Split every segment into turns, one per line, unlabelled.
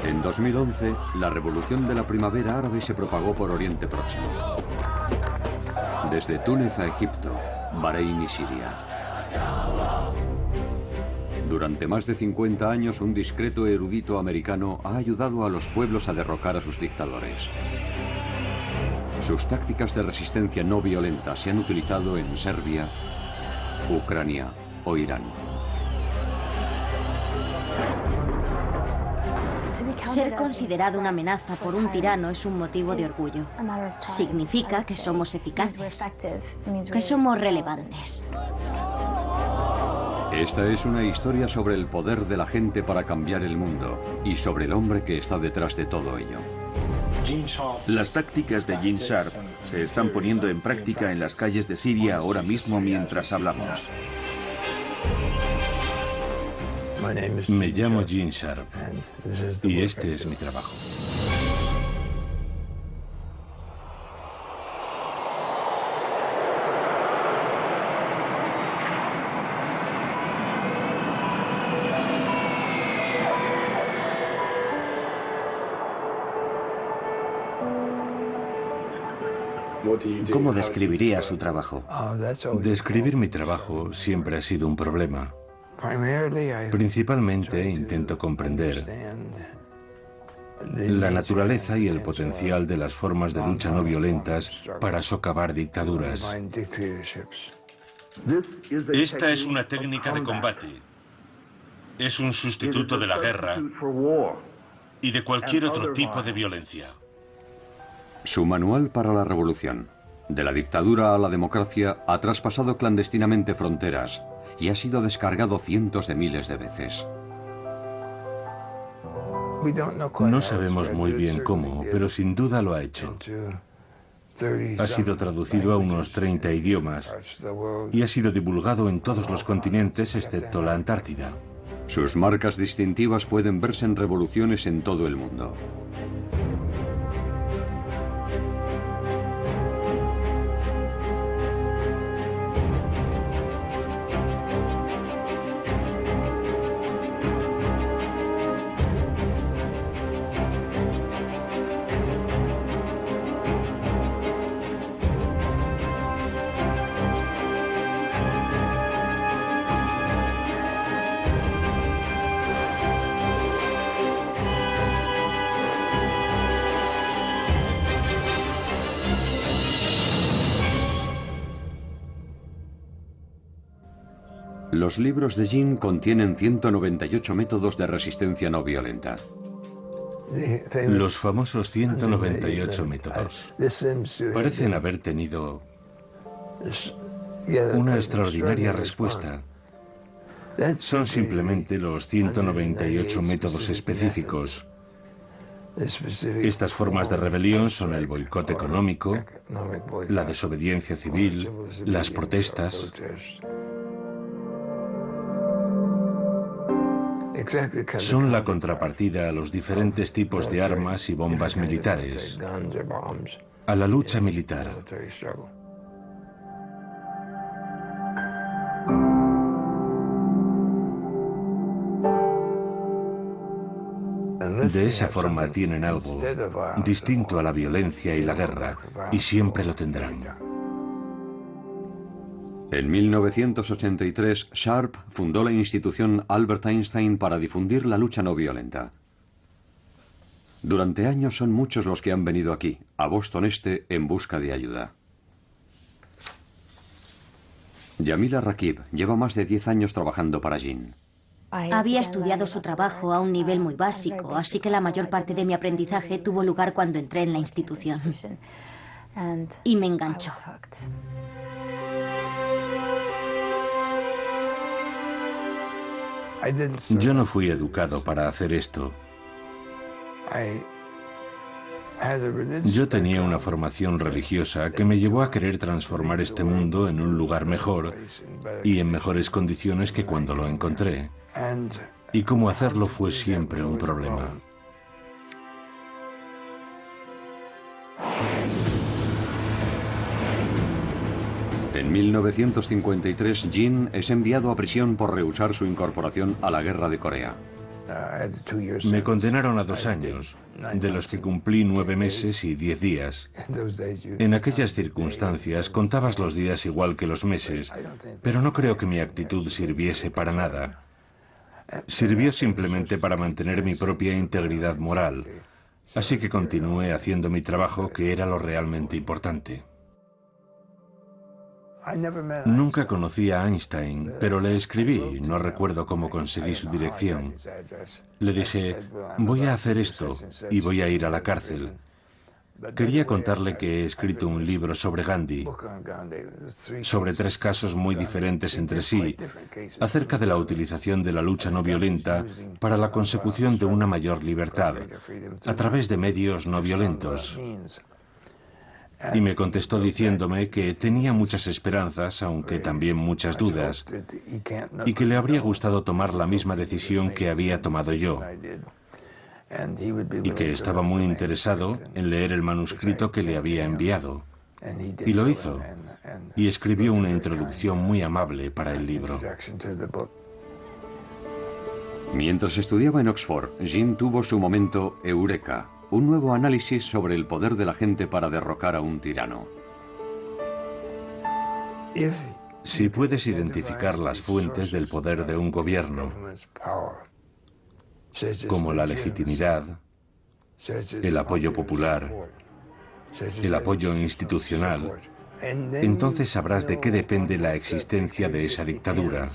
En 2011, la revolución de la primavera árabe se propagó por Oriente Próximo. Desde Túnez a Egipto, Bahrein y Siria. Durante más de 50 años, un discreto erudito americano ha ayudado a los pueblos a derrocar a sus dictadores. Sus tácticas de resistencia no violenta se han utilizado en Serbia, Ucrania o Irán.
Ser considerado una amenaza por un tirano es un motivo de orgullo. Significa que somos eficaces, que somos relevantes.
Esta es una historia sobre el poder de la gente para cambiar el mundo y sobre el hombre que está detrás de todo ello.
Las tácticas de Gene Sharp se están poniendo en práctica en las calles de Siria ahora mismo mientras hablamos.
Me llamo Gene Sharp y este es mi trabajo.
¿Cómo describiría su trabajo?
Describir mi trabajo siempre ha sido un problema. Principalmente intento comprender la naturaleza y el potencial de las formas de lucha no violentas para socavar dictaduras.
Esta es una técnica de combate. Es un sustituto de la guerra y de cualquier otro tipo de violencia.
Su manual para la revolución. De la dictadura a la democracia ha traspasado clandestinamente fronteras y ha sido descargado cientos de miles de veces.
No sabemos muy bien cómo, pero sin duda lo ha hecho. Ha sido traducido a unos 30 idiomas y ha sido divulgado en todos los continentes excepto la Antártida.
Sus marcas distintivas pueden verse en revoluciones en todo el mundo. Los libros de Gene contienen 198 métodos de resistencia no violenta.
Los famosos 198 métodos parecen haber tenido una extraordinaria respuesta. Son simplemente los 198 métodos específicos. Estas formas de rebelión son el boicot económico, la desobediencia civil, las protestas. Son la contrapartida a los diferentes tipos de armas y bombas militares, a la lucha militar. De esa forma tienen algo distinto a la violencia y la guerra, y siempre lo tendrán.
En 1983, Sharp fundó la institución Albert Einstein para difundir la lucha no violenta. Durante años son muchos los que han venido aquí, a Boston Este, en busca de ayuda. Yamila Rakib lleva más de 10 años trabajando para Gene.
Había estudiado su trabajo a un nivel muy básico, así que la mayor parte de mi aprendizaje tuvo lugar cuando entré en la institución. Y me enganchó.
Yo no fui educado para hacer esto. Yo tenía una formación religiosa que me llevó a querer transformar este mundo en un lugar mejor y en mejores condiciones que cuando lo encontré. Y cómo hacerlo fue siempre un problema.
En 1953, Gene es enviado a prisión por rehusar su incorporación a la guerra de Corea.
Me condenaron a 2 años, de los que cumplí 9 meses y 10 días. En aquellas circunstancias contabas los días igual que los meses, pero no creo que mi actitud sirviese para nada. Sirvió simplemente para mantener mi propia integridad moral, así que continué haciendo mi trabajo, que era lo realmente importante. Nunca conocí a Einstein, pero le escribí, no recuerdo cómo conseguí su dirección. Le dije, voy a hacer esto y voy a ir a la cárcel. Quería contarle que he escrito un libro sobre Gandhi, sobre 3 casos muy diferentes entre sí, acerca de la utilización de la lucha no violenta para la consecución de una mayor libertad, a través de medios no violentos. Y me contestó diciéndome que tenía muchas esperanzas, aunque también muchas dudas, y que le habría gustado tomar la misma decisión que había tomado yo, y que estaba muy interesado en leer el manuscrito que le había enviado. Y lo hizo, y escribió una introducción muy amable para el libro.
Mientras estudiaba en Oxford, Jean tuvo su momento eureka, un nuevo análisis sobre el poder de la gente para derrocar a un tirano.
Si puedes identificar las fuentes del poder de un gobierno, como la legitimidad, el apoyo popular, el apoyo institucional, entonces sabrás de qué depende la existencia de esa dictadura.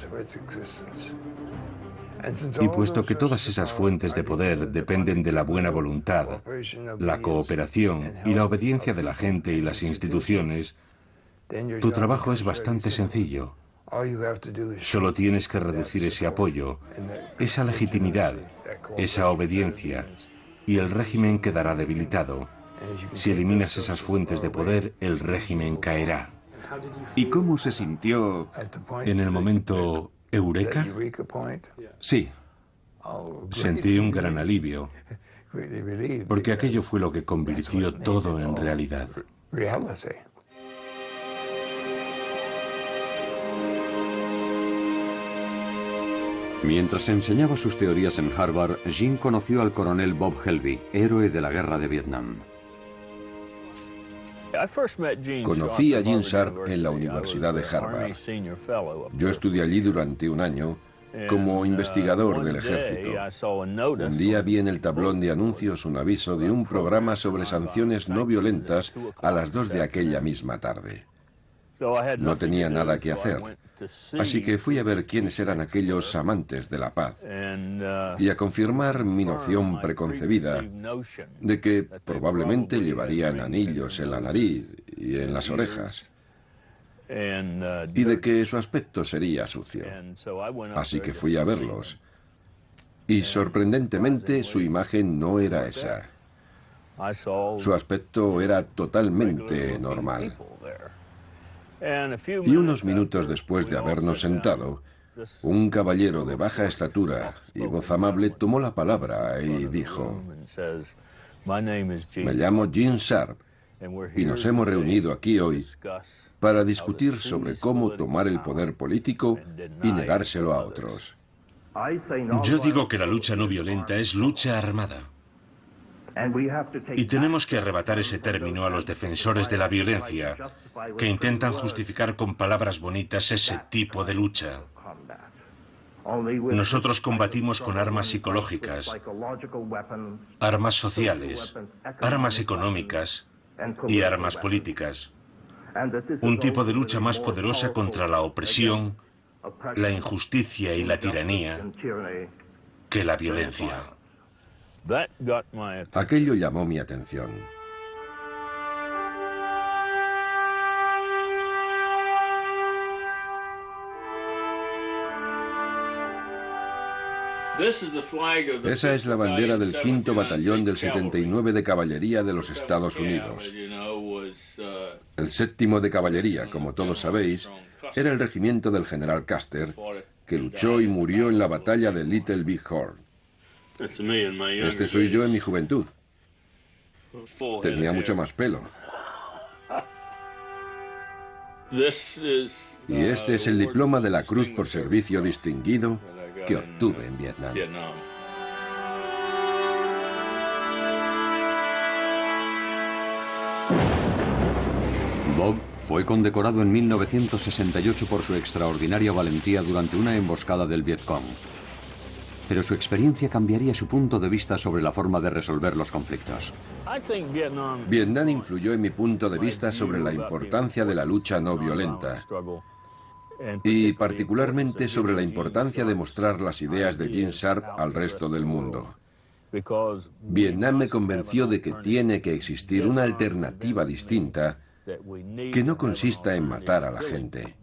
Y puesto que todas esas fuentes de poder dependen de la buena voluntad, la cooperación y la obediencia de la gente y las instituciones, tu trabajo es bastante sencillo. Solo tienes que reducir ese apoyo, esa legitimidad, esa obediencia, y el régimen quedará debilitado. Si eliminas esas fuentes de poder, el régimen caerá.
¿Y cómo se sintió
En el momento eureka?
Sí.
Sentí un gran alivio, porque aquello fue lo que convirtió todo en realidad.
Mientras enseñaba sus teorías en Harvard, Jean conoció al coronel Bob Helby, héroe de la guerra de Vietnam.
Conocí a Gene Sharp en la Universidad de Harvard. Yo estudié allí durante un año como investigador del ejército. Un día vi en el tablón de anuncios un aviso de un programa sobre sanciones no violentas a las 2 de aquella misma tarde. No tenía nada que hacer, así que fui a ver quiénes eran aquellos amantes de la paz y a confirmar mi noción preconcebida de que probablemente llevarían anillos en la nariz y en las orejas y de que su aspecto sería sucio. Así que fui a verlos y sorprendentemente su imagen no era esa. Su aspecto era totalmente normal. Y unos minutos después de habernos sentado, un caballero de baja estatura y voz amable tomó la palabra y dijo: me llamo Gene Sharp y nos hemos reunido aquí hoy para discutir sobre cómo tomar el poder político y negárselo a otros.
Yo digo que la lucha no violenta es lucha armada. Y tenemos que arrebatar ese término a los defensores de la violencia, que intentan justificar con palabras bonitas ese tipo de lucha. Nosotros combatimos con armas psicológicas, armas sociales, armas económicas y armas políticas. Un tipo de lucha más poderosa contra la opresión, la injusticia y la tiranía que la violencia.
Aquello llamó mi atención. Esa es la bandera del 5º Batallón del 79 de Caballería de los Estados Unidos. El 7º de Caballería, como todos sabéis, era el regimiento del general Custer, que luchó y murió en la batalla de Little Big Horn. Este soy yo en mi juventud. Tenía mucho más pelo. Y este es el diploma de la Cruz por Servicio Distinguido que obtuve en Vietnam.
Bob fue condecorado en 1968 por su extraordinaria valentía durante una emboscada del Vietcong. Pero su experiencia cambiaría su punto de vista sobre la forma de resolver los conflictos.
Vietnam influyó en mi punto de vista sobre la importancia de la lucha no violenta y particularmente sobre la importancia de mostrar las ideas de Gene Sharp al resto del mundo. Vietnam me convenció de que tiene que existir una alternativa distinta que no consista en matar a la gente.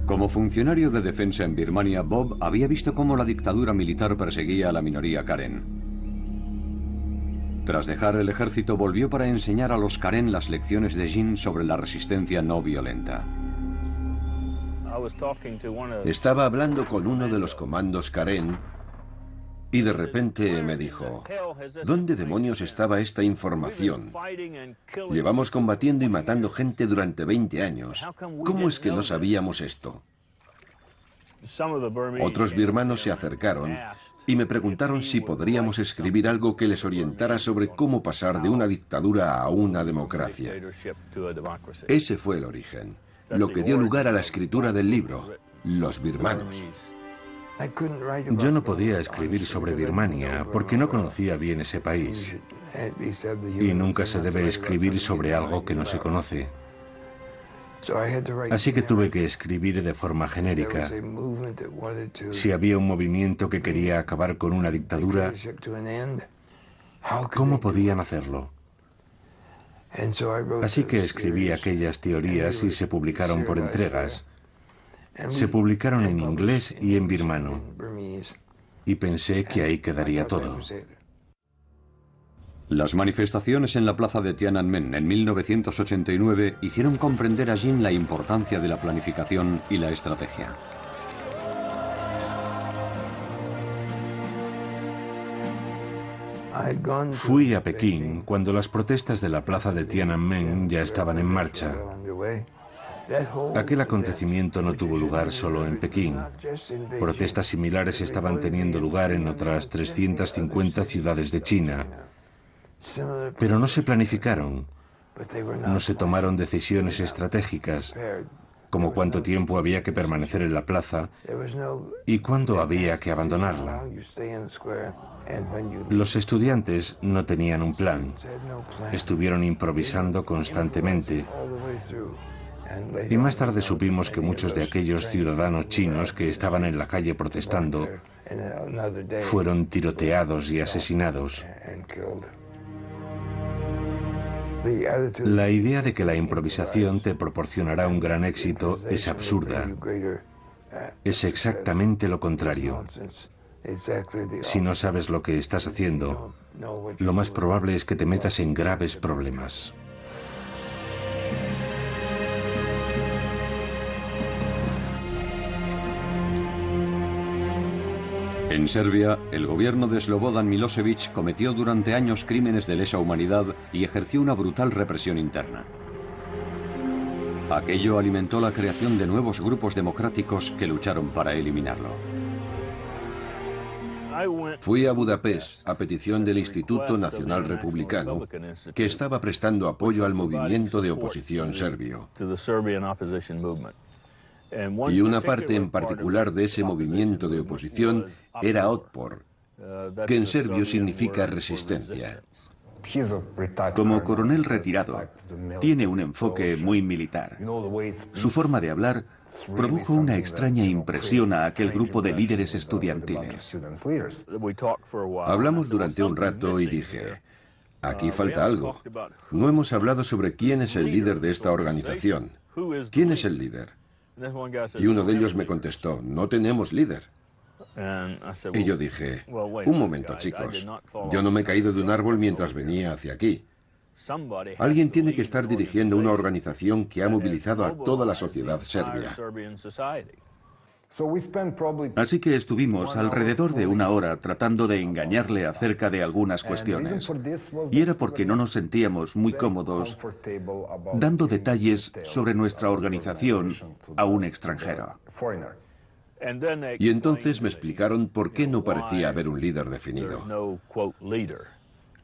Como funcionario de defensa en Birmania, Bob había visto cómo la dictadura militar perseguía a la minoría Karen. Tras dejar el ejército, volvió para enseñar a los Karen las lecciones de Gene sobre la resistencia no violenta.
Estaba hablando con uno de los comandos Karen y de repente me dijo: ¿dónde demonios estaba esta información? Llevamos combatiendo y matando gente durante 20 años. ¿Cómo es que no sabíamos esto? Otros birmanos se acercaron y me preguntaron si podríamos escribir algo que les orientara sobre cómo pasar de una dictadura a una democracia. Ese fue el origen, lo que dio lugar a la escritura del libro, Los birmanos.
Yo no podía escribir sobre Birmania porque no conocía bien ese país. Y nunca se debe escribir sobre algo que no se conoce. Así que tuve que escribir de forma genérica. Si había un movimiento que quería acabar con una dictadura, ¿cómo podían hacerlo? Así que escribí aquellas teorías y se publicaron por entregas. Se publicaron en inglés y en birmano. Y pensé que ahí quedaría todo.
Las manifestaciones en la plaza de Tiananmen en 1989 hicieron comprender a Gene la importancia de la planificación y la estrategia.
Fui a Pekín cuando las protestas de la plaza de Tiananmen ya estaban en marcha. Aquel acontecimiento no tuvo lugar solo en Pekín. Protestas similares estaban teniendo lugar en otras 350 ciudades de China. Pero no se planificaron, no se tomaron decisiones estratégicas, como cuánto tiempo había que permanecer en la plaza y cuándo había que abandonarla. Los estudiantes no tenían un plan, estuvieron improvisando constantemente. Y más tarde supimos que muchos de aquellos ciudadanos chinos que estaban en la calle protestando fueron tiroteados y asesinados. La idea de que la improvisación te proporcionará un gran éxito es absurda. Es exactamente lo contrario. Si no sabes lo que estás haciendo, lo más probable es que te metas en graves problemas.
En Serbia, el gobierno de Slobodan Milosevic cometió durante años crímenes de lesa humanidad y ejerció una brutal represión interna. Aquello alimentó la creación de nuevos grupos democráticos que lucharon para eliminarlo.
Fui a Budapest a petición del Instituto Nacional Republicano, que estaba prestando apoyo al movimiento de oposición serbio. Y una parte en particular de ese movimiento de oposición era Otpor, que en serbio significa resistencia.
Como coronel retirado, tiene un enfoque muy militar. Su forma de hablar produjo una extraña impresión a aquel grupo de líderes estudiantiles.
Hablamos durante un rato y dije: aquí falta algo. No hemos hablado sobre quién es el líder de esta organización. ¿Quién es el líder? Y uno de ellos me contestó: no tenemos líder. Y yo dije: un momento, chicos, yo no me he caído de un árbol mientras venía hacia aquí. Alguien tiene que estar dirigiendo una organización que ha movilizado a toda la sociedad serbia.
Así que estuvimos alrededor de una hora tratando de engañarle acerca de algunas cuestiones. Y era porque no nos sentíamos muy cómodos dando detalles sobre nuestra organización a un extranjero.
Y entonces me explicaron por qué no parecía haber un líder definido.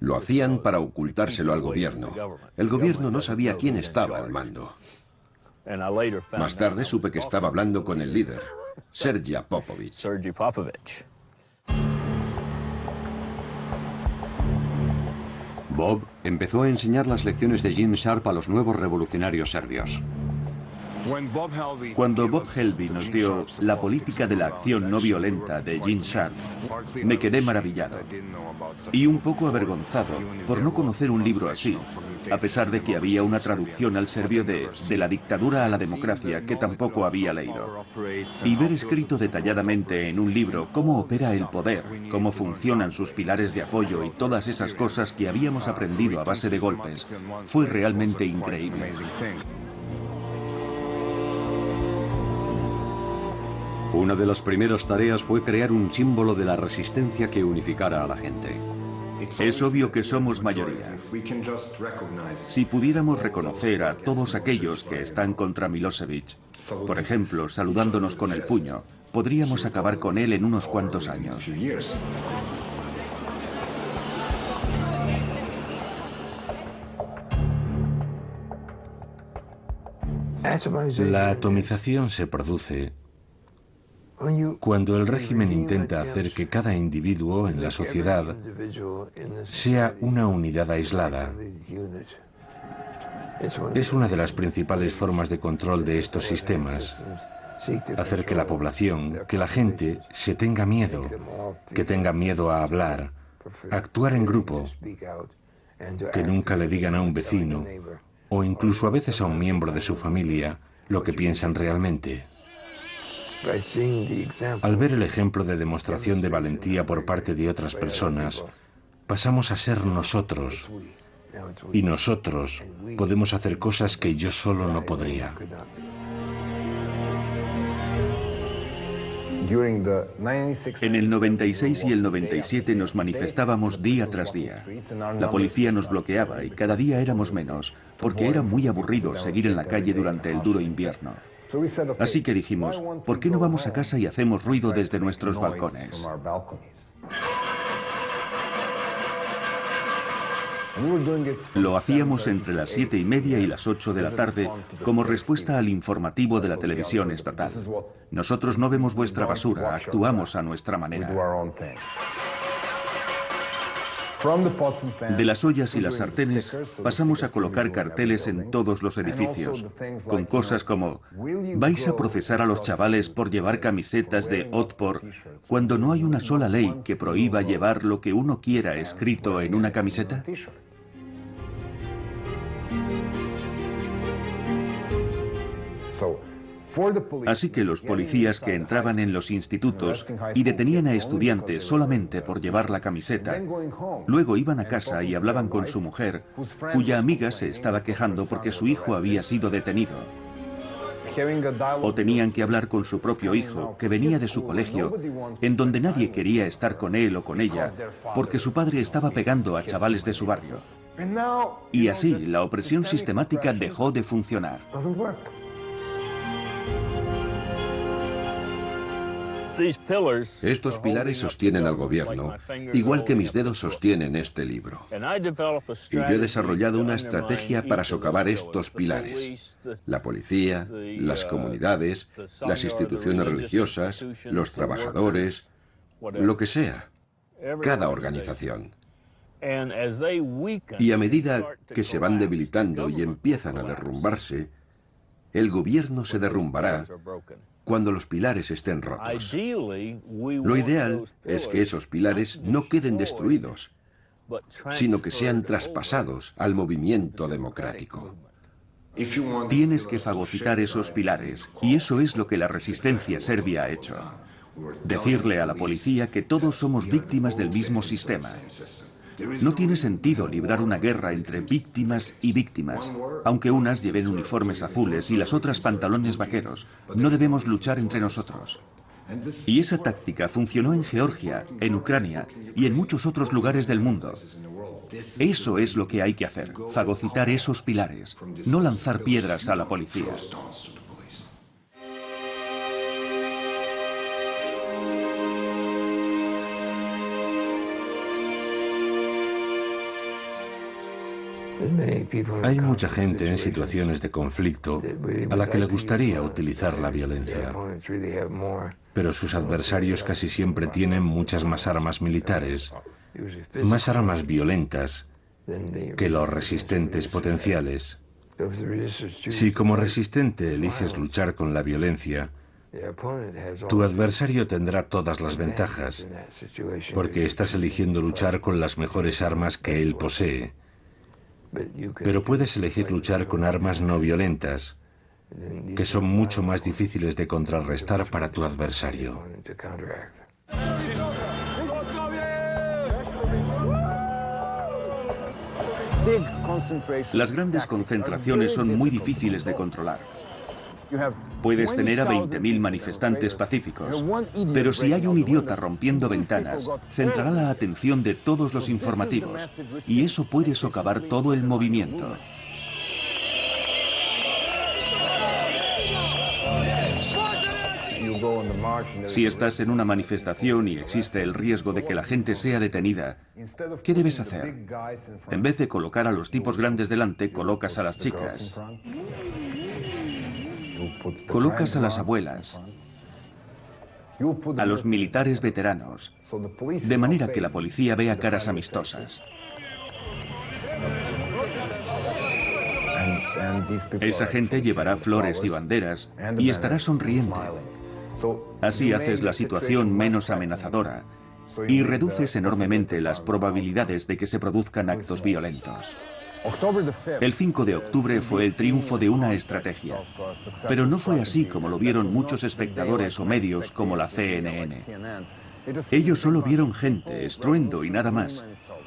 Lo hacían para ocultárselo al gobierno. El gobierno no sabía quién estaba al mando. Más tarde supe que estaba hablando con el líder, Sergei Popovich.
Bob empezó a enseñar las lecciones de Gene Sharp a los nuevos revolucionarios serbios.
Cuando Bob Helby nos dio La política de la acción no violenta de Gene Sharp, me quedé maravillado y un poco avergonzado por no conocer un libro así, a pesar de que había una traducción al serbio de la dictadura a la democracia que tampoco había leído. Y ver escrito detalladamente en un libro cómo opera el poder, cómo funcionan sus pilares de apoyo y todas esas cosas que habíamos aprendido a base de golpes, fue realmente increíble.
Una de las primeras tareas fue crear un símbolo de la resistencia que unificara a la gente.
Es obvio que somos mayoría. Si pudiéramos reconocer a todos aquellos que están contra Milosevic, por ejemplo, saludándonos con el puño, podríamos acabar con él en unos cuantos años.
La atomización se produce cuando el régimen intenta hacer que cada individuo en la sociedad sea una unidad aislada. Es una de las principales formas de control de estos sistemas. Hacer que la población, que la gente, se tenga miedo, que tenga miedo a hablar, a actuar en grupo, que nunca le digan a un vecino, o incluso a veces a un miembro de su familia, lo que piensan realmente. Al ver el ejemplo de demostración de valentía por parte de otras personas, pasamos a ser nosotros. Y nosotros podemos hacer cosas que yo solo no podría.
En el 96 y el 97 nos manifestábamos día tras día. La policía nos bloqueaba y cada día éramos menos, porque era muy aburrido seguir en la calle durante el duro invierno. Así que dijimos, ¿por qué no vamos a casa y hacemos ruido desde nuestros balcones? Lo hacíamos entre las 7:30 y las 8 de la tarde como respuesta al informativo de la televisión estatal. Nosotros no vemos vuestra basura, actuamos a nuestra manera. De las ollas y las sartenes pasamos a colocar carteles en todos los edificios, con cosas como ¿vais a procesar a los chavales por llevar camisetas de Otpor cuando no hay una sola ley que prohíba llevar lo que uno quiera escrito en una camiseta? Así que los policías que entraban en los institutos y detenían a estudiantes solamente por llevar la camiseta, luego iban a casa y hablaban con su mujer, cuya amiga se estaba quejando porque su hijo había sido detenido. O tenían que hablar con su propio hijo, que venía de su colegio, en donde nadie quería estar con él o con ella, porque su padre estaba pegando a chavales de su barrio. Y así, la opresión sistemática dejó de funcionar.
Estos pilares sostienen al gobierno, igual que mis dedos sostienen este libro. Y yo he desarrollado una estrategia para socavar estos pilares: la policía, las comunidades, las instituciones religiosas, los trabajadores, lo que sea, cada organización. Y a medida que se van debilitando y empiezan a derrumbarse, el gobierno se derrumbará cuando los pilares estén rotos. Lo ideal es que esos pilares no queden destruidos, sino que sean traspasados al movimiento democrático.
Tienes que fagocitar esos pilares, y eso es lo que la resistencia serbia ha hecho. Decirle a la policía que todos somos víctimas del mismo sistema. No tiene sentido librar una guerra entre víctimas y víctimas, aunque unas lleven uniformes azules y las otras pantalones vaqueros. No debemos luchar entre nosotros. Y esa táctica funcionó en Georgia, en Ucrania y en muchos otros lugares del mundo. Eso es lo que hay que hacer, fagocitar esos pilares, no lanzar piedras a la policía.
Hay mucha gente en situaciones de conflicto a la que le gustaría utilizar la violencia, pero sus adversarios casi siempre tienen muchas más armas militares, más armas violentas que los resistentes potenciales. Si como resistente eliges luchar con la violencia, tu adversario tendrá todas las ventajas, porque estás eligiendo luchar con las mejores armas que él posee. Pero puedes elegir luchar con armas no violentas, que son mucho más difíciles de contrarrestar para tu adversario.
Las grandes concentraciones son muy difíciles de controlar. Puedes tener a 20.000 manifestantes pacíficos, pero si hay un idiota rompiendo ventanas, centrará la atención de todos los informativos, y eso puede socavar todo el movimiento. Si estás en una manifestación y existe el riesgo de que la gente sea detenida, ¿qué debes hacer? En vez de colocar a los tipos grandes delante, colocas a las chicas. Colocas a las abuelas, a los militares veteranos, de manera que la policía vea caras amistosas. Esa gente llevará flores y banderas y estará sonriente. Así haces la situación menos amenazadora y reduces enormemente las probabilidades de que se produzcan actos violentos. El 5 de octubre fue el triunfo de una estrategia, pero no fue así como lo vieron muchos espectadores o medios como la CNN. Ellos solo vieron gente, estruendo y nada más,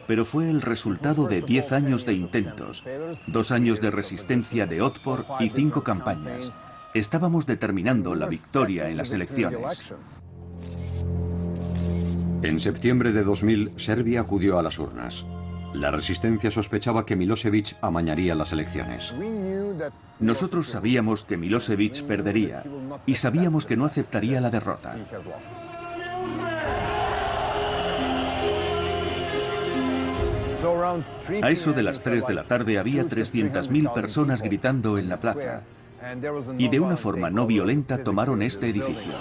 pero fue el resultado de 10 años de intentos, 2 años de resistencia de Otpor y 5 campañas. Estábamos determinando la victoria en las elecciones.
En septiembre de 2000, Serbia acudió a las urnas. La resistencia sospechaba que Milosevic amañaría las elecciones.
Nosotros sabíamos que Milosevic perdería y sabíamos que no aceptaría la derrota. A eso de las 3 de la tarde había 300.000 personas gritando en la plaza y de una forma no violenta tomaron este edificio.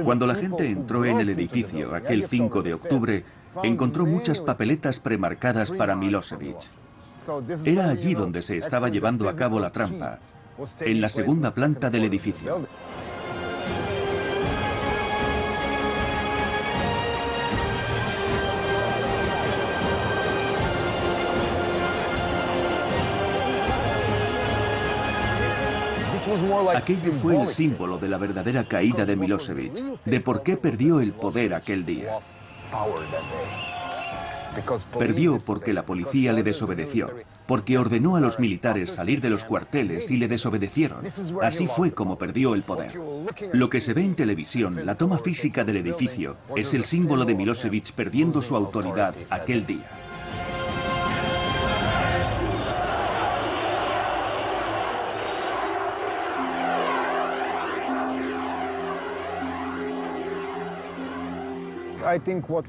Cuando la gente entró en el edificio aquel 5 de octubre, encontró muchas papeletas premarcadas para Milosevic. Era allí donde se estaba llevando a cabo la trampa, en la segunda planta del edificio. Aquello fue el símbolo de la verdadera caída de Milosevic, de por qué perdió el poder aquel día. Perdió porque la policía le desobedeció, porque ordenó a los militares salir de los cuarteles y le desobedecieron. Así fue como perdió el poder. Lo que se ve en televisión, la toma física del edificio, es el símbolo de Milosevic perdiendo su autoridad aquel día.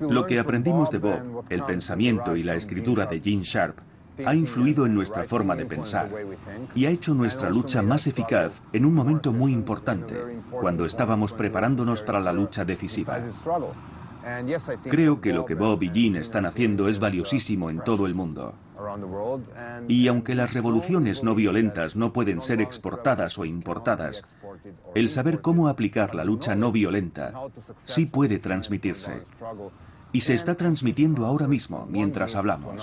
Lo que aprendimos de Bob, el pensamiento y la escritura de Gene Sharp, ha influido en nuestra forma de pensar y ha hecho nuestra lucha más eficaz en un momento muy importante, cuando estábamos preparándonos para la lucha decisiva. Creo que lo que Bob y Gene están haciendo es valiosísimo en todo el mundo. Y aunque las revoluciones no violentas no pueden ser exportadas o importadas, el saber cómo aplicar la lucha no violenta sí puede transmitirse. Y se está transmitiendo ahora mismo, mientras hablamos.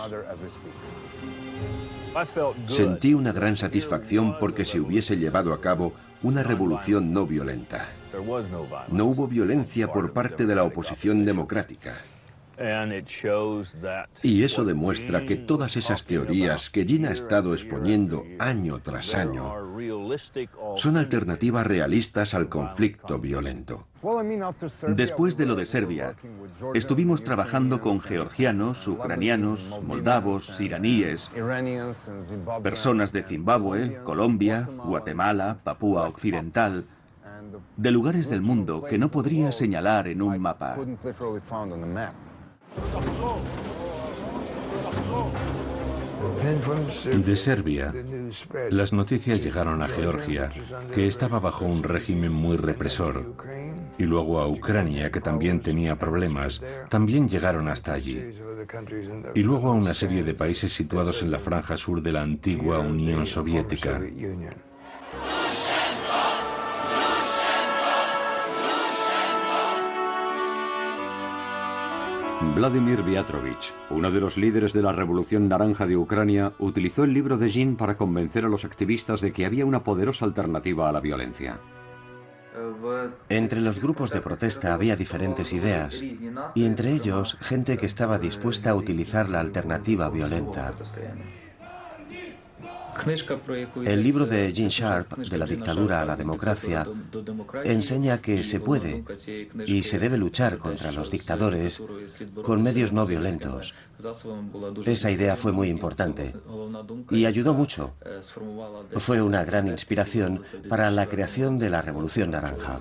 Sentí una gran satisfacción porque se hubiese llevado a cabo una revolución no violenta. No hubo violencia por parte de la oposición democrática. Y eso demuestra que todas esas teorías que Jin ha estado exponiendo año tras año son alternativas realistas al conflicto violento.
Después de lo de Serbia, estuvimos trabajando con georgianos, ucranianos, moldavos, iraníes, personas de Zimbabue, Colombia, Guatemala, Papúa Occidental, de lugares del mundo que no podría señalar en un mapa.
De Serbia, las noticias llegaron a Georgia, que estaba bajo un régimen muy represor, y luego a Ucrania, que también tenía problemas, también llegaron hasta allí, y luego a una serie de países situados en la franja sur de la antigua Unión Soviética.
Vladimir Viatrovich, uno de los líderes de la Revolución Naranja de Ucrania, utilizó el libro de Jin para convencer a los activistas de que había una poderosa alternativa a la violencia.
Entre los grupos de protesta había diferentes ideas, y entre ellos gente que estaba dispuesta a utilizar la alternativa violenta. El libro de Gene Sharp, De la dictadura a la democracia, enseña que se puede y se debe luchar contra los dictadores con medios no violentos. Esa idea fue muy importante y ayudó mucho. Fue una gran inspiración para la creación de la Revolución Naranja.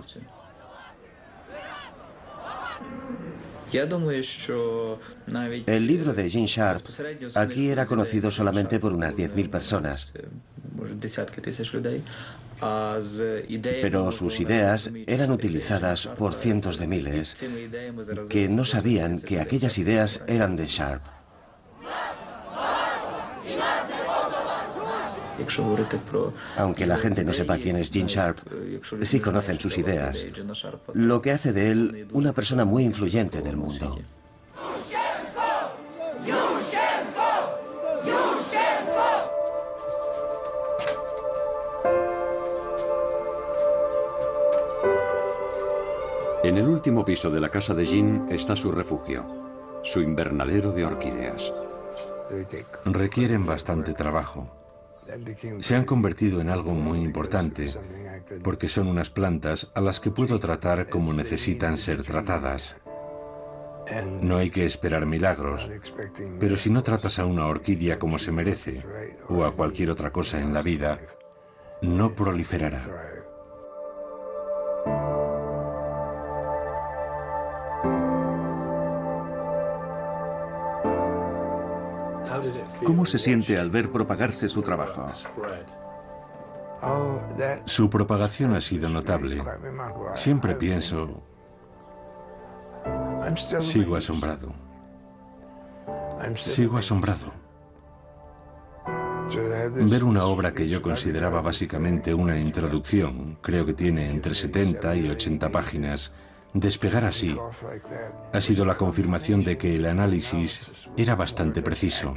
El libro de Gene Sharp aquí era conocido solamente por unas 10.000 personas, pero sus ideas eran utilizadas por cientos de miles que no sabían que aquellas ideas eran de Sharp. Aunque la gente no sepa quién es Gene Sharp, sí conocen sus ideas, lo que hace de él una persona muy influyente en el mundo.
En el último piso de la casa de Jin está su refugio, su invernadero de orquídeas.
Requieren bastante trabajo. Se han convertido en algo muy importante, porque son unas plantas a las que puedo tratar como necesitan ser tratadas. No hay que esperar milagros, pero si no tratas a una orquídea como se merece, o a cualquier otra cosa en la vida, no proliferará.
¿Cómo se siente al ver propagarse su trabajo?
Su propagación ha sido notable. Siempre pienso, sigo asombrado. Sigo asombrado. Ver una obra que yo consideraba básicamente una introducción, creo que tiene entre 70 y 80 páginas, despegar así, ha sido la confirmación de que el análisis era bastante preciso.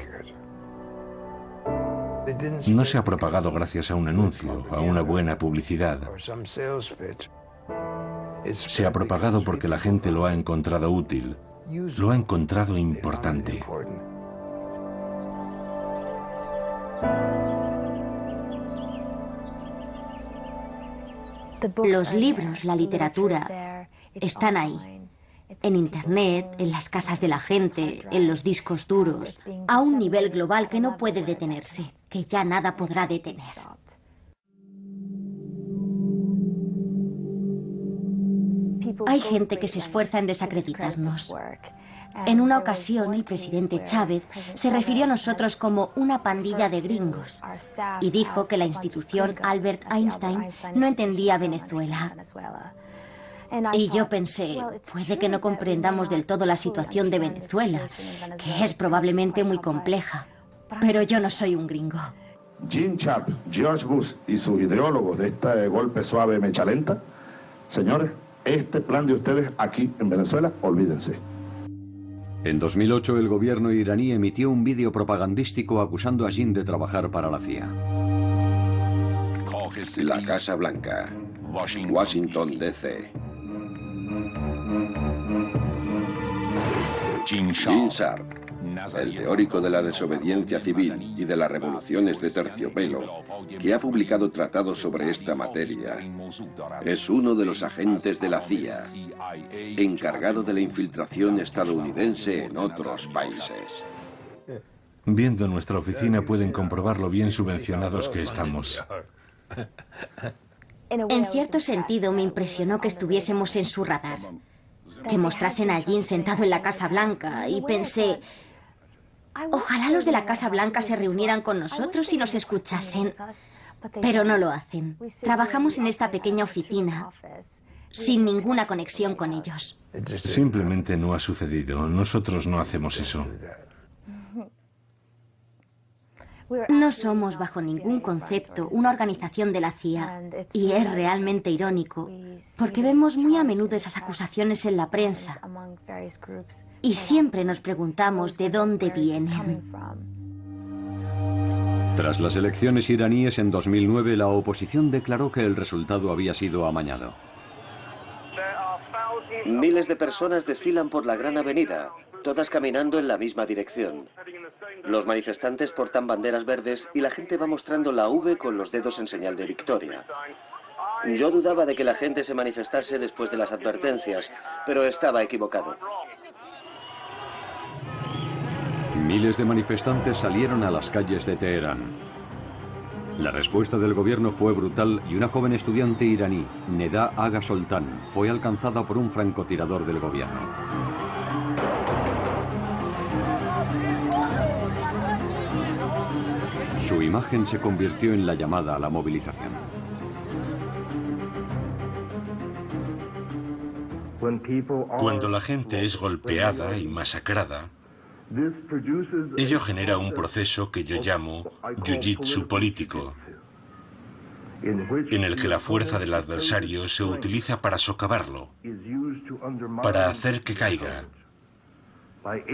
No se ha propagado gracias a un anuncio, a una buena publicidad. Se ha propagado porque la gente lo ha encontrado útil, lo ha encontrado importante.
Los libros, la literatura, están ahí. En Internet, en las casas de la gente, en los discos duros, a un nivel global que no puede detenerse, que ya nada podrá detener. Hay gente que se esfuerza en desacreditarnos. En una ocasión, el presidente Chávez se refirió a nosotros como una pandilla de gringos y dijo que la institución Albert Einstein no entendía Venezuela. Y yo pensé, puede que no comprendamos del todo la situación de Venezuela, que es probablemente muy compleja, pero yo no soy un gringo.
Gene Sharp, George Bush y sus ideólogos de este golpe suave mecha lenta, señores, este plan de ustedes aquí en Venezuela, olvídense.
En 2008 el gobierno iraní emitió un vídeo propagandístico acusando a Jin de trabajar para la CIA.
La Casa Blanca, Washington, D.C. Gene Sharp, el teórico de la desobediencia civil y de las revoluciones de terciopelo, que ha publicado tratados sobre esta materia, es uno de los agentes de la CIA, encargado de la infiltración estadounidense en otros países.
Viendo nuestra oficina pueden comprobar lo bien subvencionados que estamos.
En cierto sentido me impresionó que estuviésemos en su radar, que mostrasen a Gene sentado en la Casa Blanca, y pensé, ojalá los de la Casa Blanca se reunieran con nosotros y nos escuchasen, pero no lo hacen. Trabajamos en esta pequeña oficina, sin ninguna conexión con ellos.
Simplemente no ha sucedido. Nosotros no hacemos eso.
No somos bajo ningún concepto una organización de la CIA, y es realmente irónico, porque vemos muy a menudo esas acusaciones en la prensa, y siempre nos preguntamos de dónde vienen.
Tras las elecciones iraníes en 2009, la oposición declaró que el resultado había sido amañado.
Miles de personas desfilan por la gran avenida, todas caminando en la misma dirección. Los manifestantes portan banderas verdes y la gente va mostrando la V con los dedos en señal de victoria. Yo dudaba de que la gente se manifestase después de las advertencias, pero estaba equivocado.
Miles de manifestantes salieron a las calles de Teherán. La respuesta del gobierno fue brutal y una joven estudiante iraní, Neda Aga Soltan, fue alcanzada por un francotirador del gobierno. Su imagen se convirtió en la llamada a la movilización.
Cuando la gente es golpeada y masacrada, ello genera un proceso que yo llamo jiu-jitsu político, en el que la fuerza del adversario se utiliza para socavarlo, para hacer que caiga,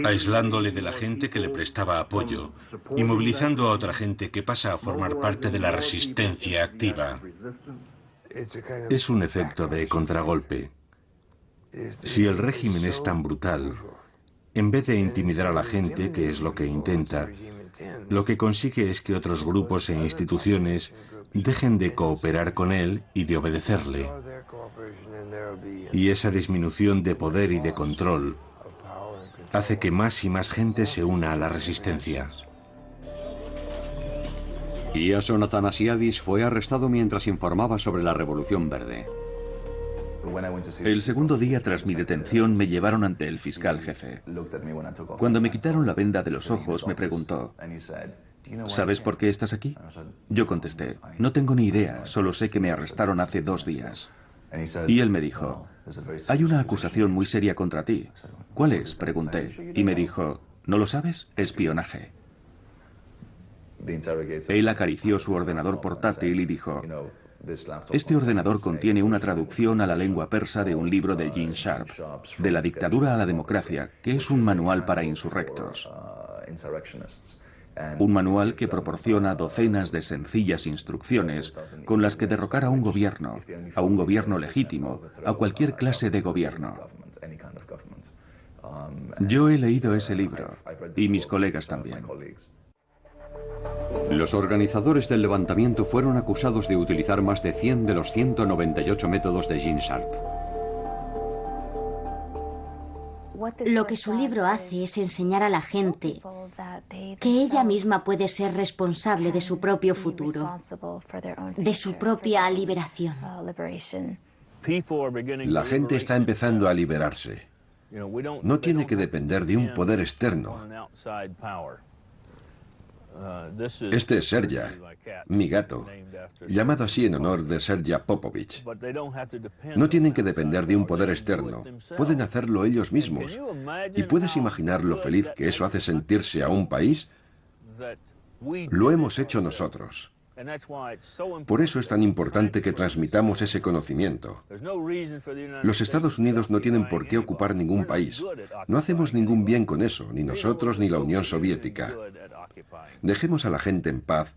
aislándole de la gente que le prestaba apoyo y movilizando a otra gente que pasa a formar parte de la resistencia activa.
Es un efecto de contragolpe. Si el régimen es tan brutal, en vez de intimidar a la gente, que es lo que intenta, lo que consigue es que otros grupos e instituciones dejen de cooperar con él y de obedecerle. Y esa disminución de poder y de control hace que más y más gente se una a la resistencia.
Iason Athanasiadis fue arrestado mientras informaba sobre la Revolución Verde.
El segundo día tras mi detención me llevaron ante el fiscal jefe. Cuando me quitaron la venda de los ojos me preguntó, ¿sabes por qué estás aquí? Yo contesté, no tengo ni idea, solo sé que me arrestaron hace 2 días. Y él me dijo, hay una acusación muy seria contra ti. ¿Cuál es? Pregunté. Y me dijo, ¿no lo sabes? Espionaje. Él acarició su ordenador portátil y dijo, este ordenador contiene una traducción a la lengua persa de un libro de Gene Sharp, De la dictadura a la democracia, que es un manual para insurrectos. Un manual que proporciona docenas de sencillas instrucciones con las que derrocar a un gobierno legítimo, a cualquier clase de gobierno. Yo he leído ese libro, y mis colegas también.
Los organizadores del levantamiento fueron acusados de utilizar más de 100 de los 198 métodos de Gene Sharp.
Lo que su libro hace es enseñar a la gente que ella misma puede ser responsable de su propio futuro, de su propia liberación.
La gente está empezando a liberarse. No tiene que depender de un poder externo. Este es Serja, mi gato, llamado así en honor de Serja Popovich. No tienen que depender de un poder externo, pueden hacerlo ellos mismos. ¿Y puedes imaginar lo feliz que eso hace sentirse a un país? Lo hemos hecho nosotros. Por eso es tan importante que transmitamos ese conocimiento. Los Estados Unidos no tienen por qué ocupar ningún país. No hacemos ningún bien con eso, ni nosotros ni la Unión Soviética. Dejemos a la gente en paz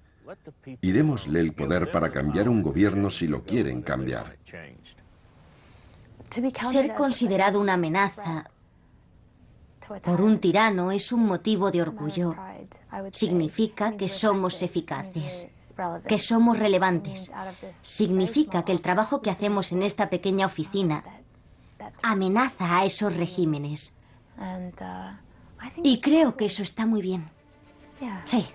y démosle el poder para cambiar un gobierno si lo quieren cambiar.
Ser considerado una amenaza por un tirano es un motivo de orgullo. Significa que somos eficaces, que somos relevantes. Significa que el trabajo que hacemos en esta pequeña oficina amenaza a esos regímenes. Y creo que eso está muy bien. Sí.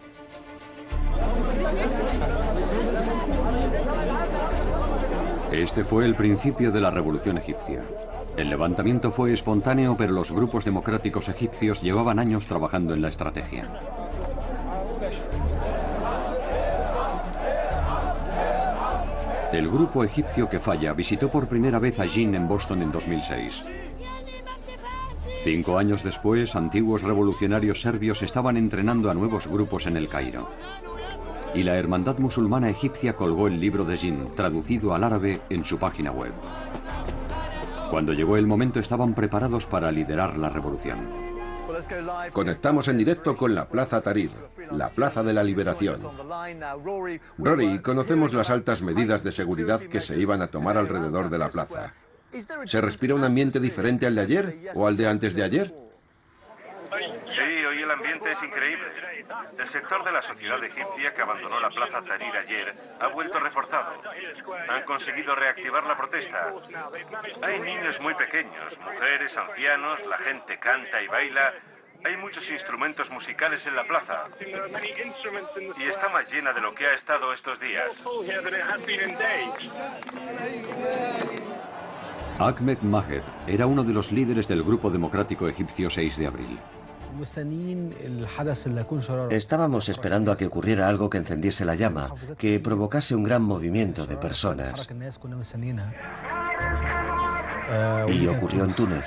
Este fue el principio de la revolución egipcia. El levantamiento fue espontáneo, pero los grupos democráticos egipcios llevaban años trabajando en la estrategia. El grupo egipcio que falla visitó por primera vez a Jin en Boston en 2006. 5 años después, antiguos revolucionarios serbios estaban entrenando a nuevos grupos en El Cairo. Y la Hermandad Musulmana Egipcia colgó el libro de Jin, traducido al árabe, en su página web. Cuando llegó el momento estaban preparados para liderar la revolución.
Conectamos en directo con la Plaza Tahrir, la Plaza de la Liberación. Rory, conocemos las altas medidas de seguridad que se iban a tomar alrededor de la plaza. ¿Se respira un ambiente diferente al de ayer o al de antes de ayer?
Sí, hoy el ambiente es increíble. El sector de la sociedad egipcia que abandonó la Plaza Tahrir ayer ha vuelto reforzado. Han conseguido reactivar la protesta. Hay niños muy pequeños, mujeres, ancianos, la gente canta y baila. Hay muchos instrumentos musicales en la plaza. Y está más llena de lo que ha estado estos días.
Ahmed Maher era uno de los líderes del grupo democrático egipcio 6 de abril.
Estábamos esperando a que ocurriera algo que encendiese la llama, que provocase un gran movimiento de personas. Y ocurrió en Túnez.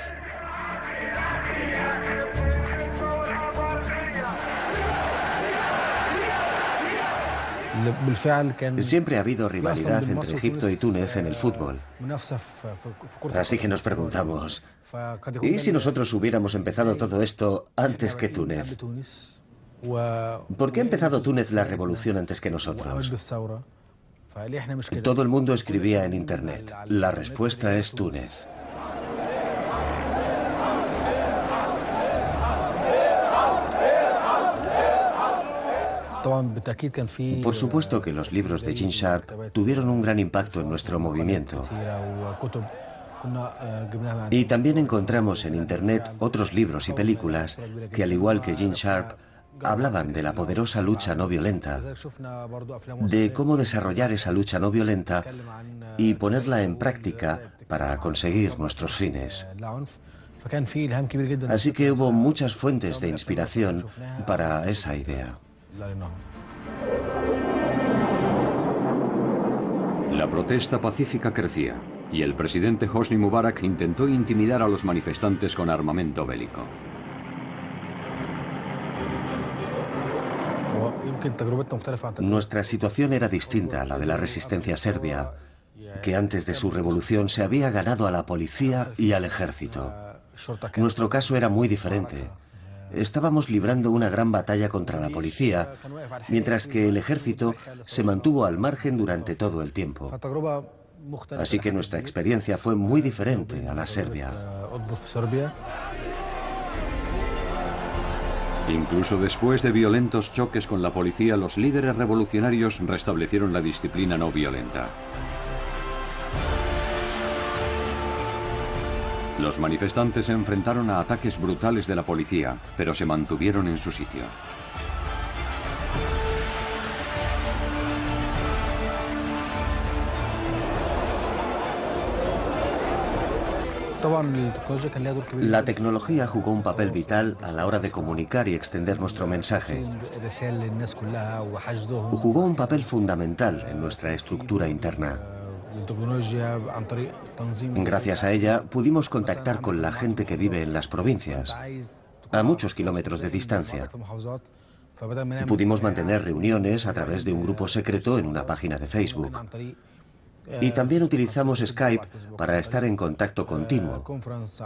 Siempre ha habido rivalidad entre Egipto y Túnez en el fútbol. Así que nos preguntamos, ¿y si nosotros hubiéramos empezado todo esto antes que Túnez? ¿Por qué ha empezado Túnez la revolución antes que nosotros? Todo el mundo escribía en Internet. La respuesta es Túnez. Por supuesto que los libros de Gene Sharp tuvieron un gran impacto en nuestro movimiento. Y también encontramos en Internet otros libros y películas que, al igual que Gene Sharp, hablaban de la poderosa lucha no violenta, de cómo desarrollar esa lucha no violenta y ponerla en práctica para conseguir nuestros fines. Así que hubo muchas fuentes de inspiración para esa idea.
La protesta pacífica crecía y el presidente Hosni Mubarak intentó intimidar a los manifestantes con armamento bélico.
Nuestra situación era distinta a la de la resistencia serbia, que antes de su revolución se había ganado a la policía y al ejército. Nuestro caso era muy diferente. Estábamos librando una gran batalla contra la policía, mientras que el ejército se mantuvo al margen durante todo el tiempo. Así que nuestra experiencia fue muy diferente a la serbia.
Incluso después de violentos choques con la policía, los líderes revolucionarios restablecieron la disciplina no violenta. Los manifestantes se enfrentaron a ataques brutales de la policía, pero se mantuvieron en su sitio.
La tecnología jugó un papel vital a la hora de comunicar y extender nuestro mensaje. Jugó un papel fundamental en nuestra estructura interna. Gracias a ella pudimos contactar con la gente que vive en las provincias, a muchos kilómetros de distancia. Pudimos mantener reuniones a través de un grupo secreto en una página de Facebook. Y también utilizamos Skype para estar en contacto continuo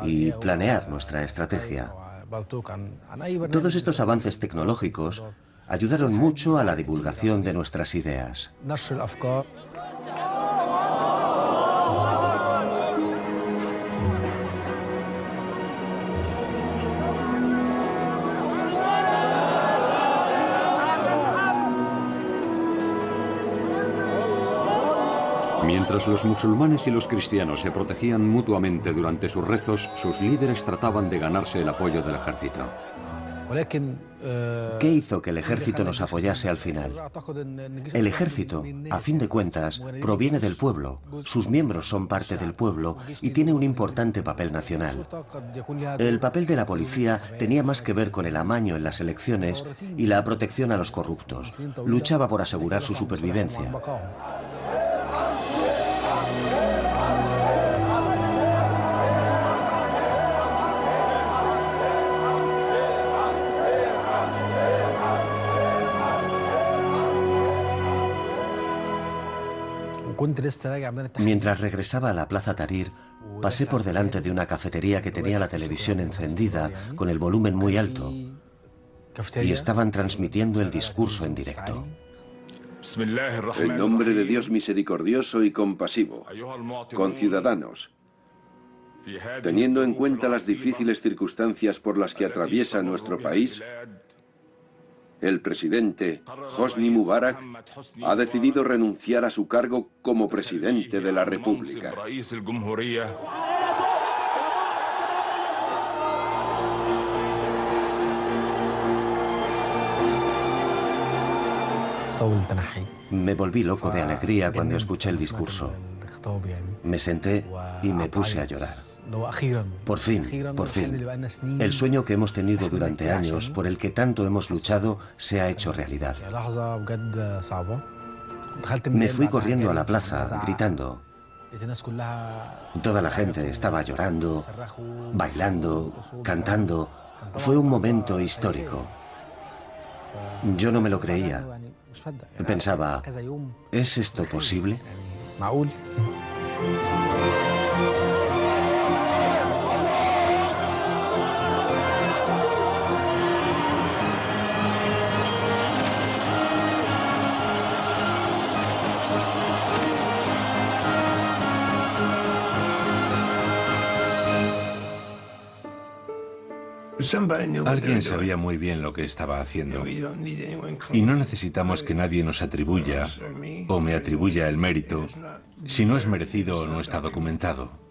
y planear nuestra estrategia. Todos estos avances tecnológicos ayudaron mucho a la divulgación de nuestras ideas.
Mientras los musulmanes y los cristianos se protegían mutuamente durante sus rezos, sus líderes trataban de ganarse el apoyo del ejército.
¿Qué hizo que el ejército nos apoyase al final? El ejército, a fin de cuentas, proviene del pueblo. Sus miembros son parte del pueblo y tiene un importante papel nacional. El papel de la policía tenía más que ver con el amaño en las elecciones y la protección a los corruptos. Luchaba por asegurar su supervivencia. Mientras regresaba a la Plaza Tahrir, pasé por delante de una cafetería que tenía la televisión encendida con el volumen muy alto y estaban transmitiendo el discurso en directo.
En nombre de Dios misericordioso y compasivo, conciudadanos, teniendo en cuenta las difíciles circunstancias por las que atraviesa nuestro país, el presidente Hosni Mubarak ha decidido renunciar a su cargo como presidente de la República.
Me volví loco de alegría cuando escuché el discurso. Me senté y me puse a llorar. Por fin, el sueño que hemos tenido durante años, por el que tanto hemos luchado, se ha hecho realidad. Me fui corriendo a la plaza, gritando. Toda la gente estaba llorando, bailando, cantando. Fue un momento histórico. Yo no me lo creía. Pensaba, ¿es esto posible?
Alguien sabía muy bien lo que estaba haciendo. Y no necesitamos que nadie nos atribuya o me atribuya el mérito si no es merecido o no está documentado.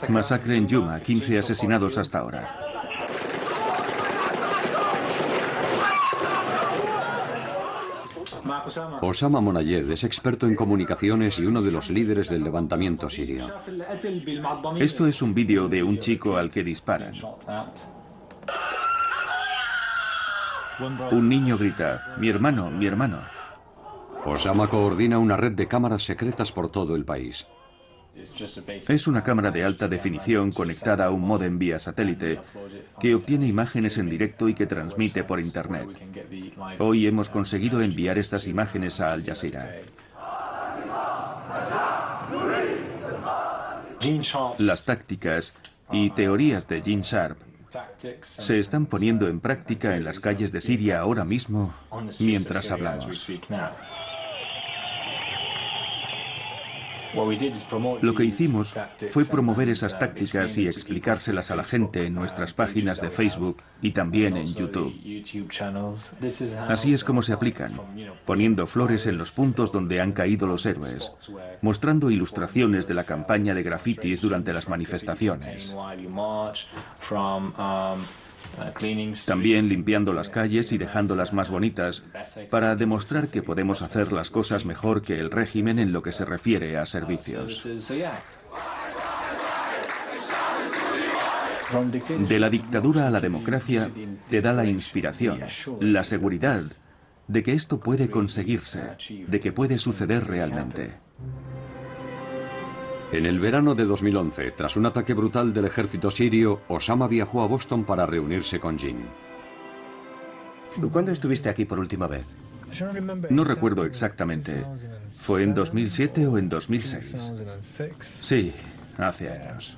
Masacre en Yuma, 15 asesinados hasta ahora.
Osama Monayed es experto en comunicaciones y uno de los líderes del levantamiento sirio.
Esto es un vídeo de un chico al que disparan. Un niño grita, "Mi hermano, mi hermano".
Osama coordina una red de cámaras secretas por todo el país.
Es una cámara de alta definición conectada a un módem vía satélite que obtiene imágenes en directo y que transmite por Internet. Hoy hemos conseguido enviar estas imágenes a Al Jazeera. Las tácticas y teorías de Gene Sharp se están poniendo en práctica en las calles de Siria ahora mismo mientras hablamos. Lo que hicimos fue promover esas tácticas y explicárselas a la gente en nuestras páginas de Facebook y también en YouTube. Así es como se aplican, poniendo flores en los puntos donde han caído los héroes, mostrando ilustraciones de la campaña de grafitis durante las manifestaciones. También limpiando las calles y dejándolas más bonitas para demostrar que podemos hacer las cosas mejor que el régimen en lo que se refiere a servicios. De la dictadura a la democracia te da la inspiración, la seguridad de que esto puede conseguirse, de que puede suceder realmente.
En el verano de 2011, tras un ataque brutal del ejército sirio, Osama viajó a Boston para reunirse con Gene.
¿Cuándo estuviste aquí por última vez?
No recuerdo exactamente. ¿Fue en 2007 o en 2006? Sí, hace años.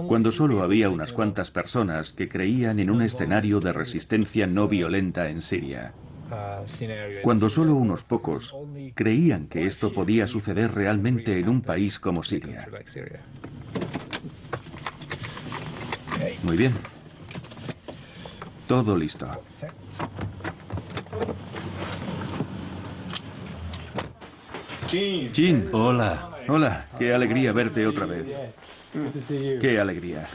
Cuando solo había unas cuantas personas que creían en un escenario de resistencia no violenta en Siria. cuando solo unos pocos creían que esto podía suceder realmente en un país como Siria. Muy bien. Todo listo. Jean.
Hola.
Hola, qué alegría verte otra vez. Qué alegría.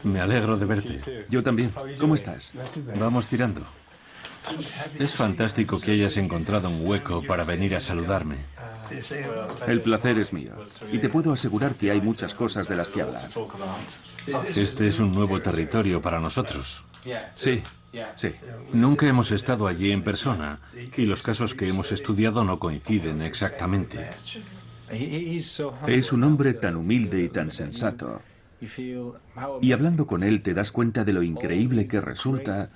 Me alegro de verte.
Yo también. ¿Cómo estás?
Vamos tirando. Es fantástico que hayas encontrado un hueco para venir a saludarme.
El placer es mío. Y te puedo asegurar que hay muchas cosas de las que hablar.
Este es un nuevo territorio para nosotros.
Sí, sí.
Nunca hemos estado allí en persona y los casos que hemos estudiado no coinciden exactamente.
Es un hombre tan humilde y tan sensato. Y hablando con él te das cuenta de lo increíble que resulta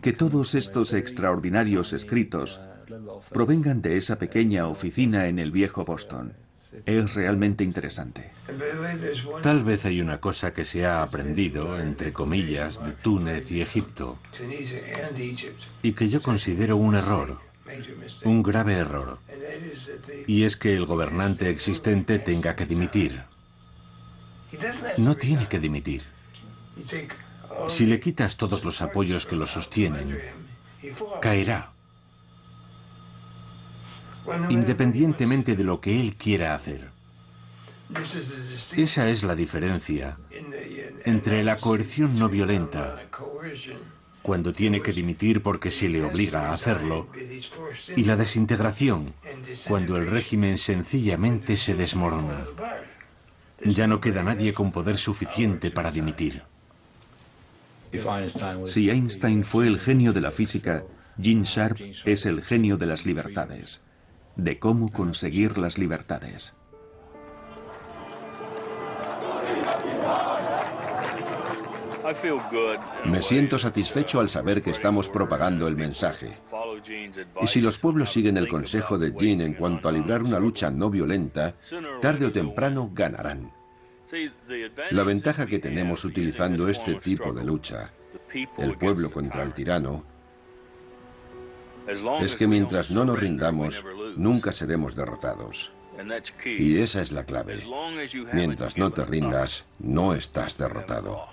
que todos estos extraordinarios escritos provengan de esa pequeña oficina en el viejo Boston. Es realmente interesante.
Tal vez hay una cosa que se ha aprendido, entre comillas, de Túnez y Egipto, y que yo considero un error, un grave error, y es que el gobernante existente tenga que dimitir. No tiene que dimitir. Si le quitas todos los apoyos que lo sostienen, caerá, independientemente de lo que él quiera hacer. Esa es la diferencia entre la coerción no violenta, cuando tiene que dimitir porque se le obliga a hacerlo, y la desintegración, cuando el régimen sencillamente se desmorona. Ya no queda nadie con poder suficiente para dimitir.
Si Einstein fue el genio de la física, Gene Sharp es el genio de las libertades, de cómo conseguir las libertades.
Me siento satisfecho al saber que estamos propagando el mensaje. Y si los pueblos siguen el consejo de Gene en cuanto a librar una lucha no violenta, tarde o temprano ganarán. La ventaja que tenemos utilizando este tipo de lucha, el pueblo contra el tirano, es que mientras no nos rindamos, nunca seremos derrotados. Y esa es la clave. Mientras no te rindas, no estás derrotado.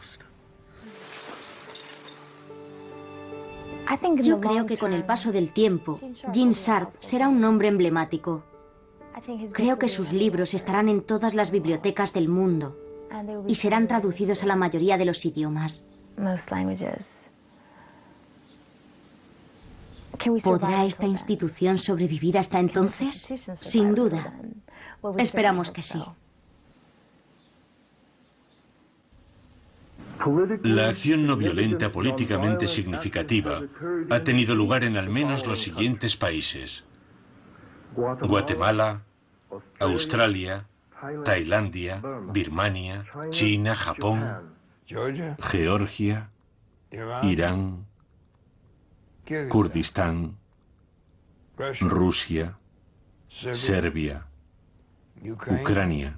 Yo creo que con el paso del tiempo, Gene Sharp será un nombre emblemático. Creo que sus libros estarán en todas las bibliotecas del mundo y serán traducidos a la mayoría de los idiomas. ¿Podrá esta institución sobrevivir hasta entonces? Sin duda. Esperamos que sí.
La acción no violenta políticamente significativa ha tenido lugar en al menos los siguientes países: Guatemala, Australia, Tailandia, Birmania, China, Japón,
Georgia, Irán, Kurdistán, Rusia, Serbia, Ucrania,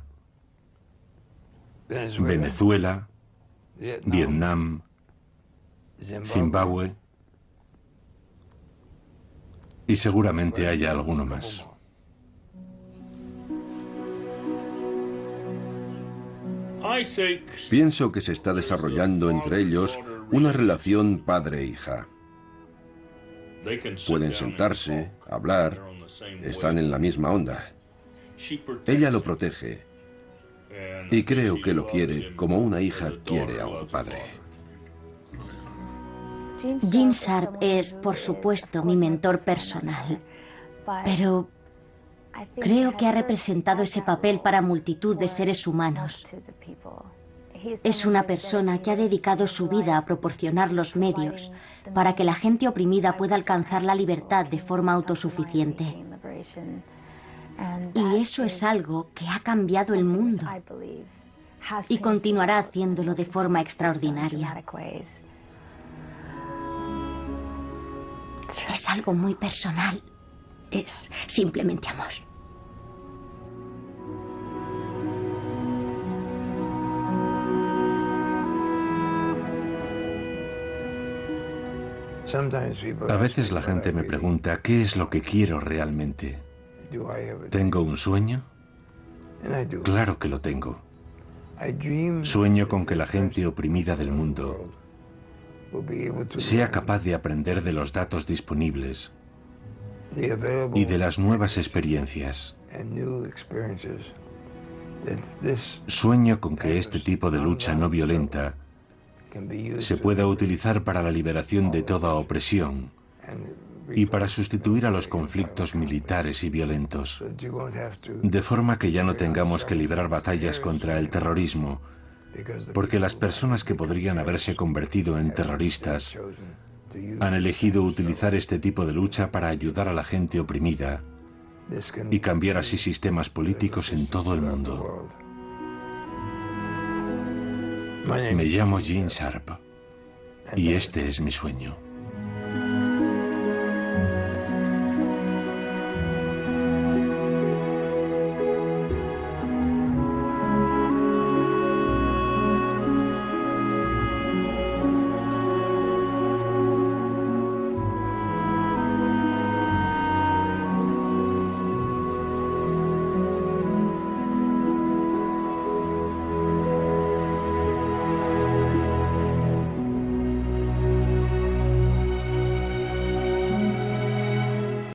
Venezuela, Vietnam, Zimbabue y seguramente haya alguno más.
Pienso que se está desarrollando entre ellos una relación padre-hija. Pueden sentarse, hablar, están en la misma onda. Ella lo protege y creo que lo quiere como una hija quiere a un padre.
Gene Sharp es, por supuesto, mi mentor personal, pero creo que ha representado ese papel para multitud de seres humanos. Es una persona que ha dedicado su vida a proporcionar los medios para que la gente oprimida pueda alcanzar la libertad de forma autosuficiente. Y eso es algo que ha cambiado el mundo y continuará haciéndolo de forma extraordinaria. Es algo muy personal. Es simplemente amor.
A veces la gente me pregunta qué es lo que quiero realmente. ¿Tengo un sueño? Claro que lo tengo. Sueño con que la gente oprimida del mundo sea capaz de aprender de los datos disponibles y de las nuevas experiencias. Sueño con que este tipo de lucha no violenta se pueda utilizar para la liberación de toda opresión y para sustituir a los conflictos militares y violentos, de forma que ya no tengamos que librar batallas contra el terrorismo, porque las personas que podrían haberse convertido en terroristas han elegido utilizar este tipo de lucha para ayudar a la gente oprimida y cambiar así sistemas políticos en todo el mundo. Me llamo Gene Sharp y este es mi sueño.